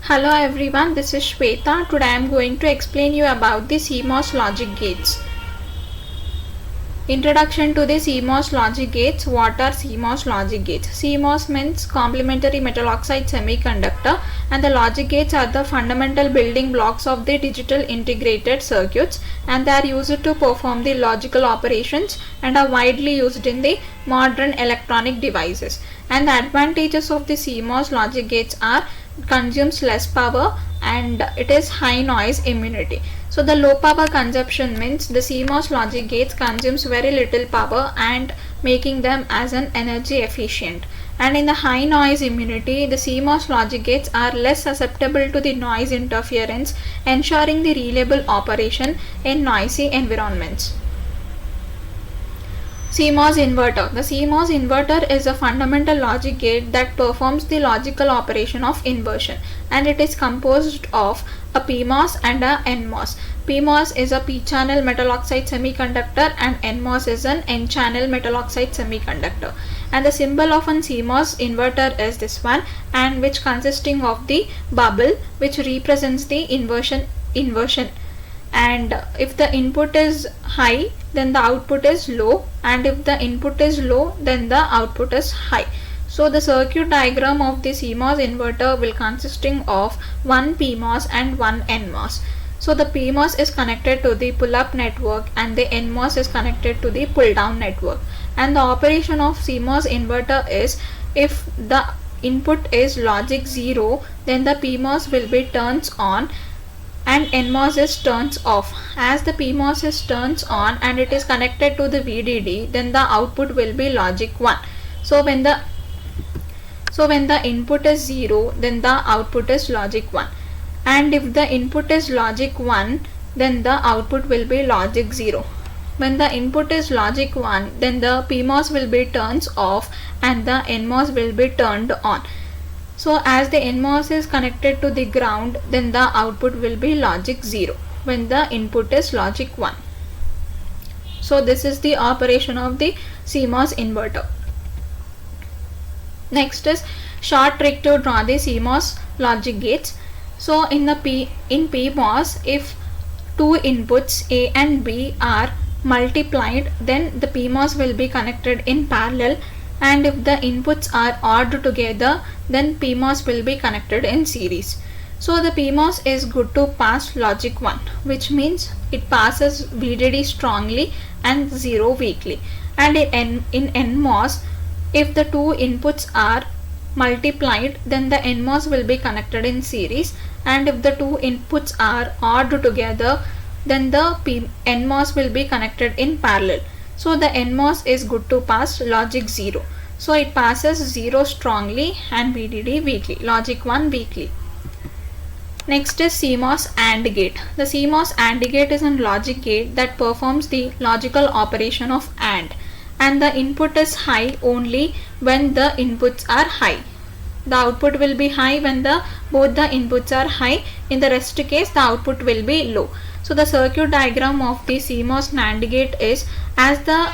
Hello everyone, this is Shweta. Today I am going to explain you about the CMOS logic gates. Introduction to the CMOS logic gates. What are CMOS logic gates? CMOS means complementary metal oxide semiconductor, and the logic gates are the fundamental building blocks of the digital integrated circuits, and they are used to perform the logical operations and are widely used in the modern electronic devices. And the advantages of the CMOS logic gates are consumes less power and it is high noise immunity. So the low power consumption means the CMOS logic gates consumes very little power and making them as an energy efficient. And in the high noise immunity, the CMOS logic gates are less susceptible to the noise interference, ensuring the reliable operation in noisy environments. CMOS inverter. The CMOS inverter is a fundamental logic gate that performs the logical operation of inversion, and it is composed of a PMOS and a NMOS. PMOS is a p-channel metal oxide semiconductor and NMOS is an n-channel metal oxide semiconductor. And the symbol of an CMOS inverter is this one, and which consisting of the bubble which represents the inversion. And if the input is high, then the output is low, and if the input is low, then the output is high. So the circuit diagram of the CMOS inverter will consisting of one PMOS and one NMOS. So the PMOS is connected to the pull-up network and the NMOS is connected to the pull-down network. And the operation of CMOS inverter is, if the input is logic 0, then the PMOS will be turns on and NMOS is turns off. As the PMOS is turns on and it is connected to the VDD, then the output will be logic 1. So when the input is 0, then the output is logic 1. And if the input is logic 1, then the output will be logic 0. When the input is logic 1, then the PMOS will be turns off and the NMOS will be turned on. So as the NMOS is connected to the ground, then the output will be logic 0 when the input is logic 1. So this is the operation of the CMOS inverter. Next is short trick to draw the CMOS logic gates. So in PMOS, if two inputs A and B are multiplied, then the PMOS will be connected in parallel, and if the inputs are odd together, then PMOS will be connected in series. So the PMOS is good to pass logic 1, which means it passes VDD strongly and 0 weakly. And in NMOS, if the two inputs are multiplied, then the NMOS will be connected in series, and if the two inputs are odd together, then the NMOS will be connected in parallel. So the NMOS is good to pass logic 0. So it passes 0 strongly and VDD weakly, logic 1 weakly. Next is CMOS AND gate. The CMOS AND gate is a logic gate that performs the logical operation of AND, and the input is high only when the inputs are high. The output will be high when both the inputs are high. In the rest case, the output will be low. So the circuit diagram of the CMOS NAND gate is, as the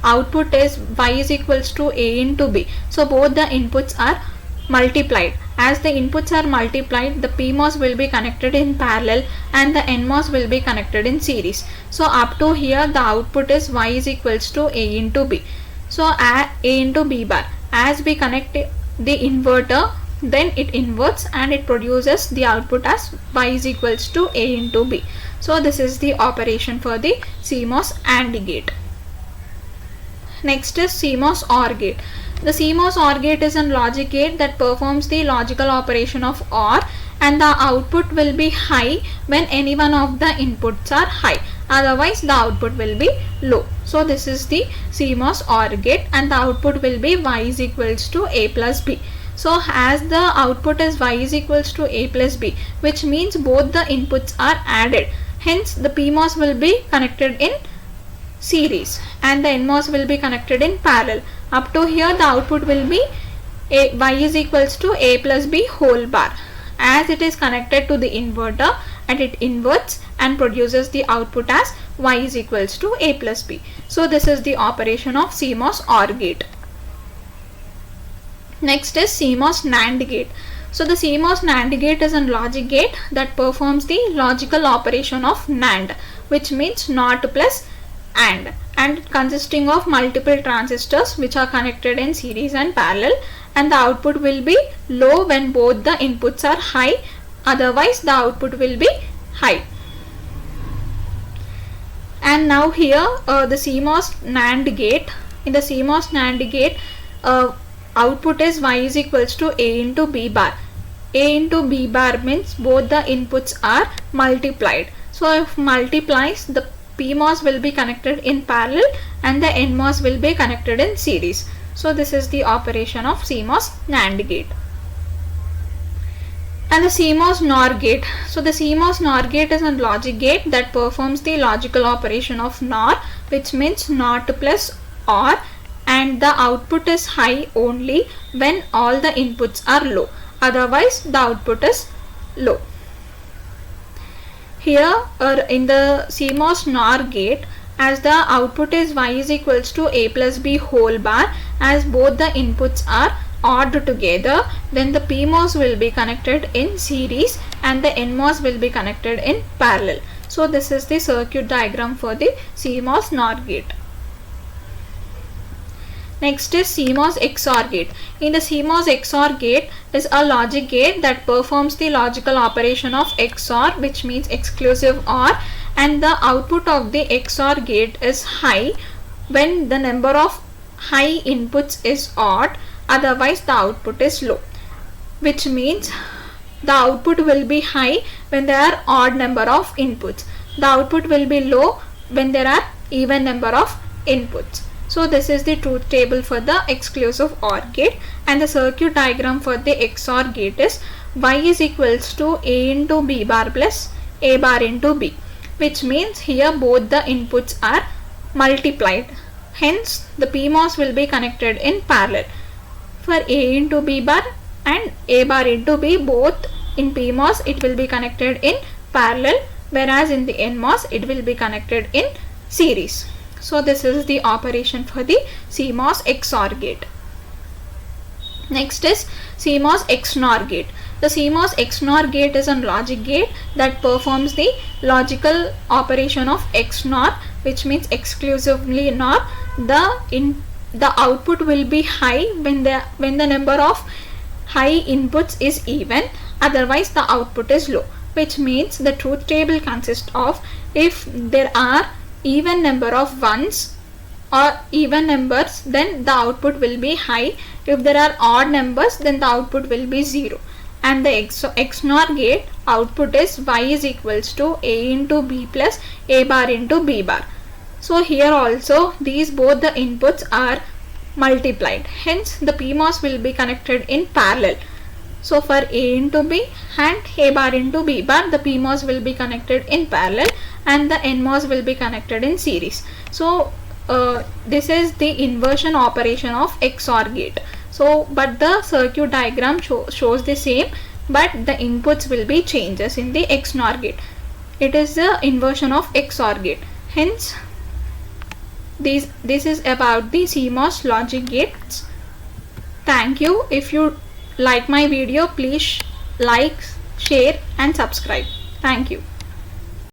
output is Y is equals to A into B. So both the inputs are multiplied. As the inputs are multiplied, the PMOS will be connected in parallel and the NMOS will be connected in series. So up to here the output is Y is equals to A into B. So A into B bar. As we connect the inverter, then it inverts and it produces the output as Y is equals to A into B. So this is the operation for the CMOS AND gate. Next is CMOS OR gate. The CMOS OR gate is a logic gate that performs the logical operation of OR, and the output will be high when any one of the inputs are high. Otherwise the output will be low. So this is the CMOS OR gate, and the output will be Y is equals to A plus B. So as the output is Y is equals to A plus B, which means both the inputs are added. Hence the PMOS will be connected in series and the NMOS will be connected in parallel. Up to here the output will be Y is equals to A plus B whole bar. As it is connected to the inverter and it inverts and produces the output as Y is equals to A plus B. So this is the operation of CMOS OR gate. Next is CMOS NAND gate. So the CMOS NAND gate is a logic gate that performs the logical operation of NAND, which means NOT plus and consisting of multiple transistors which are connected in series and parallel, and the output will be low when both the inputs are high, otherwise the output will be high. And now here the CMOS NAND gate, in the CMOS NAND gate output is y is equals to a into b bar. A into b bar means both the inputs are multiplied. So if multiplies, the PMOS will be connected in parallel and the NMOS will be connected in series. So this is the operation of CMOS NAND gate. And the CMOS NOR gate. So the CMOS NOR gate is a logic gate that performs the logical operation of NOR, which means NOT plus OR, and the output is high only when all the inputs are low, otherwise the output is low. Here in the CMOS NOR gate, as the output is y is equals to a plus b whole bar, as both the inputs are odd together, then the PMOS will be connected in series and the NMOS will be connected in parallel. So this is the circuit diagram for the CMOS NOR gate. Next is CMOS XOR gate. In the CMOS XOR gate is a logic gate that performs the logical operation of XOR, which means exclusive OR, and the output of the XOR gate is high when the number of high inputs is odd, otherwise the output is low, which means the output will be high when there are odd number of inputs. The output will be low when there are even number of inputs. So this is the truth table for the exclusive OR gate, and the circuit diagram for the XOR gate is y is equals to a into b bar plus a bar into b, which means here both the inputs are multiplied. Hence the PMOS will be connected in parallel. For a into b bar and a bar into b, both in PMOS it will be connected in parallel, whereas in the NMOS it will be connected in series. So this is the operation for the CMOS XOR gate. Next is CMOS XNOR gate. The CMOS XNOR gate is a logic gate that performs the logical operation of XNOR, which means exclusively NOR. The output will be high when the number of high inputs is even, otherwise the output is low, which means the truth table consists of if there are even number of ones or even numbers, then the output will be high. If there are odd numbers, then the output will be 0. And the XNOR gate output is y is equals to a into b plus a bar into b bar. So here also these both the inputs are multiplied, hence the PMOS will be connected in parallel. So for a into b and a bar into b bar, the PMOS will be connected in parallel and the NMOS will be connected in series. So this is the inversion operation of XOR gate. So but the circuit diagram shows the same, but the inputs will be changes in the XNOR gate. It is the inversion of XOR gate. Hence this is about the CMOS logic gates. Thank you. If you like my video, please like, share and subscribe. Thank you.